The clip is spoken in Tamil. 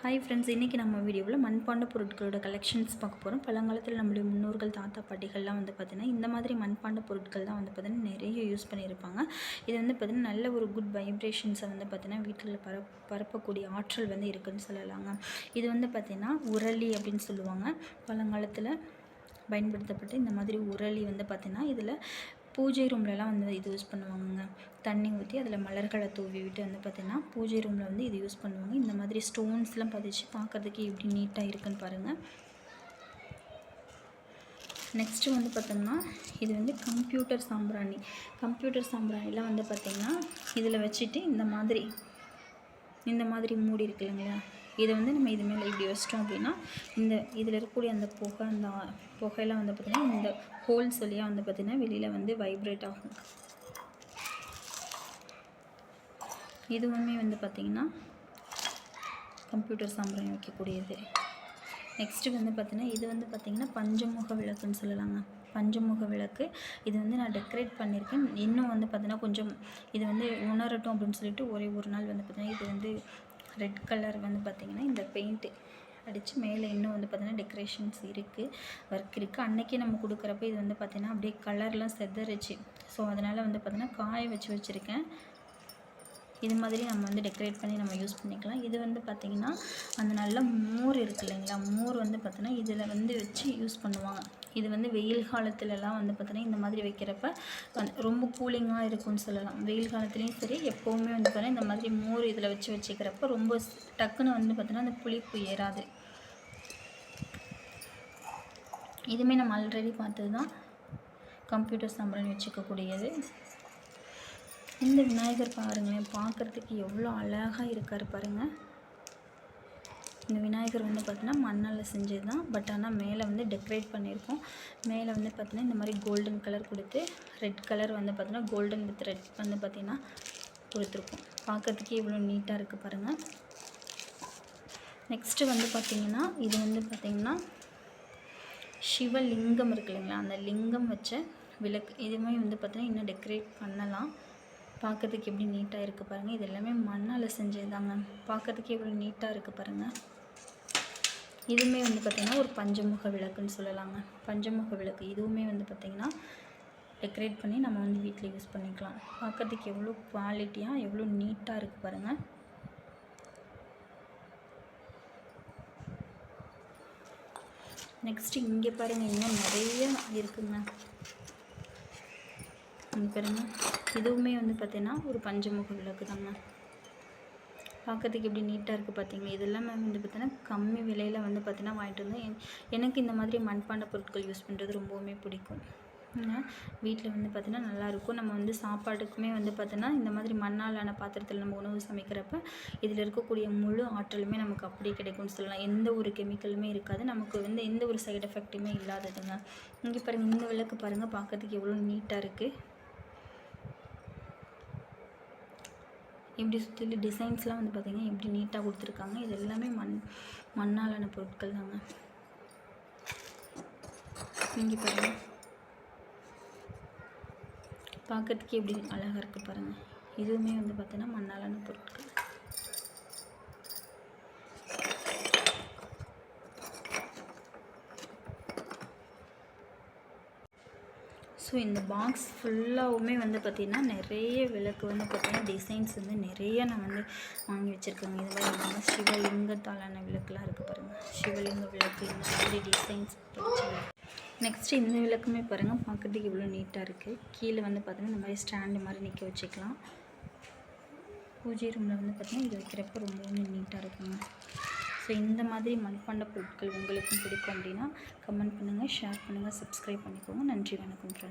ஹாய் ஃப்ரெண்ட்ஸ், இன்றைக்கி நம்ம வீடியோவில் மண்பாண்ட பொருட்களோட கலெக்ஷன்ஸ் பார்க்க போகிறோம். பழங்காலத்தில் நம்மளுடைய முன்னோர்கள் தாத்தா பாட்டிகள்லாம் வந்து பார்த்திங்கன்னா இந்த மாதிரி மண்பாண்ட பொருட்கள் தான் வந்து பார்த்திங்கன்னா நிறைய யூஸ் பண்ணியிருப்பாங்க. இது வந்து பார்த்திங்கன்னா நல்ல ஒரு குட் வைப்ரேஷன்ஸை வந்து பார்த்திங்கன்னா வீட்டில் பரப்பக்கூடிய ஆற்றல் வந்து இருக்குதுன்னு சொல்லலாங்க. இது வந்து பார்த்திங்கன்னா உரளி அப்படின்னு சொல்லுவாங்க. பழங்காலத்தில் பயன்படுத்தப்பட்ட இந்த மாதிரி உரளி வந்து பார்த்திங்கன்னா இதில் பூஜை ரூம்லலாம் வந்து இது யூஸ் பண்ணுவாங்கங்க. தண்ணி ஊற்றி அதில் மலர்களை தூவி விட்டு வந்து பார்த்திங்கன்னா பூஜை ரூமில் வந்து இது யூஸ் பண்ணுவாங்க. இந்த மாதிரி ஸ்டோன்ஸ்லாம் பதிச்சு பார்க்குறதுக்கு எப்படி நீட்டாக இருக்குன்னு பாருங்கள். நெக்ஸ்ட்டு வந்து பார்த்திங்கன்னா இது வந்து கம்ப்யூட்டர் சாம்பிராணிலாம் வந்து பார்த்திங்கன்னா இதில் வச்சுட்டு இந்த மாதிரி மூடி இருக்கு இல்லைங்களா, இதை வந்து நம்ம இது மேலே இப்படி வச்சிட்டோம் அப்படின்னா இதில் இருக்கக்கூடிய அந்த புகையெல்லாம் வந்து பார்த்திங்கன்னா இந்த ஹோல்ஸ் வழியாக வந்து பார்த்திங்கன்னா வெளியில் வந்து வைப்ரேட் ஆகும். இதுவுமே வந்து பார்த்திங்கன்னா கம்ப்யூட்டர் சாம்பிராணி வைக்கக்கூடியது. நெக்ஸ்ட்டு வந்து பார்த்திங்கன்னா இது வந்து பார்த்திங்கன்னா பஞ்சமுக விளக்குன்னு சொல்லலாங்க. பஞ்சமுக விளக்கு இது வந்து நான் டெக்கரேட் பண்ணியிருக்கேன். இன்னும் வந்து பார்த்திங்கன்னா கொஞ்சம் இது வந்து உணரட்டும் அப்படின்னு சொல்லிட்டு ஒரு நாள் வந்து பார்த்திங்கன்னா இது வந்து ரெட் கலர் வந்து பார்த்திங்கன்னா இந்த பெயிண்ட்டு அடித்து மேலே இன்னும் வந்து பார்த்திங்கன்னா டெக்கரேஷன்ஸ் இருக்குது, ஒர்க் இருக்குது. அன்றைக்கி நம்ம கொடுக்குறப்ப இது வந்து பார்த்திங்கன்னா அப்படியே கலர்லாம் செதறிச்சு. ஸோ அதனால் வந்து பார்த்திங்கன்னா காய வச்சுருக்கேன். இது மாதிரி நம்ம வந்து டெக்கரேட் பண்ணி நம்ம யூஸ் பண்ணிக்கலாம். இது வந்து பார்த்திங்கன்னா அந்த நல்ல மோர் இருக்குது இல்லைங்களா, மோர் வந்து பார்த்திங்கன்னா இதில் வந்து வச்சு யூஸ் பண்ணுவாங்க. இது வந்து வெயில் காலத்துலலாம் வந்து பார்த்திங்கன்னா இந்த மாதிரி வைக்கிறப்ப ரொம்ப கூலிங்காக இருக்கும்னு சொல்லலாம். வெயில் காலத்துலேயும் சரி எப்போவுமே வந்து பார்த்திங்கன்னா இந்த மாதிரி மோர் இதில் வச்சுக்கிறப்ப ரொம்ப டக்குன்னு வந்து பார்த்திங்கன்னா அந்த புளிப்பு ஏறாது. இதுவுமே நம்ம ஆல்ரெடி பார்த்தது தான், கம்ப்யூட்டர் சாம்பிராணி வச்சுக்கக்கூடியது. இந்த விநாயகர் பாருங்களேன், பார்க்குறதுக்கு எவ்வளோ அழகாக இருக்கார் பாருங்கள். இந்த விநாயகர் வந்து பார்த்திங்கன்னா மண்ணால் செஞ்சது தான். பட் ஆனால் மேலே வந்து டெக்கரேட் பண்ணியிருக்கோம். மேலே வந்து பார்த்திங்கன்னா இந்த மாதிரி கோல்டன் கலர் கொடுத்து ரெட் கலர் வந்து பார்த்திங்கன்னா கோல்டன் வித் ரெட் வந்து பார்த்திங்கன்னா கொடுத்துருக்கோம். பார்க்குறதுக்கே எவ்வளோ நீட்டாக இருக்குது பாருங்கள். நெக்ஸ்ட்டு வந்து பார்த்திங்கன்னா இது வந்து பார்த்திங்கன்னா சிவலிங்கம் இருக்கு இல்லைங்களா, அந்த லிங்கம் வச்ச விளக்கு. இதுவுமே வந்து பார்த்திங்கன்னா இன்னும் டெக்கரேட் பண்ணலாம். பார்க்குறதுக்கு எப்படி நீட்டாக இருக்குது பாருங்கள். இது எல்லாமே மண்ணால் செஞ்சது தாங்க. பார்க்குறதுக்கு எவ்வளோ நீட்டாக இருக்குது பாருங்கள். இதுவுமே வந்து பார்த்திங்கன்னா ஒரு பஞ்சமுக விளக்குன்னு சொல்லலாங்க. பஞ்சமுக விளக்கு இதுவுமே வந்து பார்த்திங்கன்னா டெக்கரேட் பண்ணி நம்ம வந்து வீட்டில் யூஸ் பண்ணிக்கலாம். பார்க்குறதுக்கு எவ்வளோ குவாலிட்டியாக எவ்வளோ நீட்டாக இருக்குது பாருங்கள். நெக்ஸ்ட்டு இங்கே பாருங்கள், இன்னும் நிறைய இருக்குங்க. பாருங்க, இதுவுமே வந்து பார்த்திங்கன்னா ஒரு பஞ்சமுக விளக்கு தாங்க. பார்க்கறதுக்கு எப்படி நீட்டாக இருக்குது பார்த்தீங்களா. இதெல்லாமே வந்து பார்த்திங்கன்னா கம்மி விலையில் வந்து பார்த்திங்கன்னா வாங்கிட்டு வந்தேன். எனக்கு இந்த மாதிரி மண்பாண்ட பொருட்கள் யூஸ் பண்ணுறது ரொம்பவுமே பிடிக்கும். வீட்டில் வந்து பார்த்திங்கன்னா நல்லாயிருக்கும். நம்ம வந்து சாப்பாட்டுக்குமே வந்து பார்த்திங்கன்னா இந்த மாதிரி மண்ணாலான பாத்திரத்தில் நம்ம உணவு சமைக்கிறப்ப இதில் இருக்கக்கூடிய முழு ஆற்றலுமே நமக்கு அப்படியே கிடைக்கும்னு சொல்லலாம். எந்த ஒரு கெமிக்கலுமே இருக்காது, நமக்கு வந்து எந்த ஒரு சைடு எஃபெக்ட்டுமே இல்லாததுங்க. இங்கே பாருங்கள், இந்த விளக்கு பாருங்கள், பார்க்கறதுக்கு எவ்வளோ நீட்டாக இருக்குது. இப்படி சுற்றிலும் டிசைன்ஸ்லாம் வந்து பார்த்திங்கன்னா எப்படி நீட்டாக கொடுத்துருக்காங்க. இது எல்லாமே மண்ணாலான பொருட்கள் தாங்க. இங்கே பாருங்கள், பார்க்குறதுக்கு எப்படி அழகாக இருக்குது பாருங்கள். இதுவுமே வந்து பார்த்திங்கன்னா மண்ணாலான பொருட்கள். ஸோ இந்த பாக்ஸ் ஃபுல்லாகவுமே வந்து பார்த்திங்கன்னா நிறைய விளக்கு வந்து பார்த்திங்கன்னா டிசைன்ஸ் வந்து நிறைய நான் வந்து வாங்கி வச்சுருக்கேங்க. இது மாதிரி நம்ம சிவலிங்கத்தாலான விளக்குலாம் இருக்குது பாருங்கள். சிவலிங்க விளக்கு இந்த மாதிரி டிசைன்ஸ் படிச்சு. நெக்ஸ்ட்டு இந்த விளக்குமே பாருங்கள், பார்க்குறதுக்கு இவ்வளோ நீட்டாக இருக்குது. கீழே வந்து பார்த்திங்கன்னா இந்த மாதிரி ஸ்டாண்டு மாதிரி நிற்க வச்சுக்கலாம். பூஜை ரூமில் வந்து பார்த்திங்கன்னா இது வைக்கிறப்ப ரொம்பவுமே நீட்டாக இருக்குங்க. ஸோ இந்த மாதிரி மண்பாண்ட பொருட்கள் உங்களுக்கும் பிடிக்கும் அப்படின்னா கமெண்ட் பண்ணுங்கள், ஷேர் பண்ணுங்கள், சப்ஸ்கிரைப் பண்ணிக்கோங்க. நன்றி, வணக்கம்.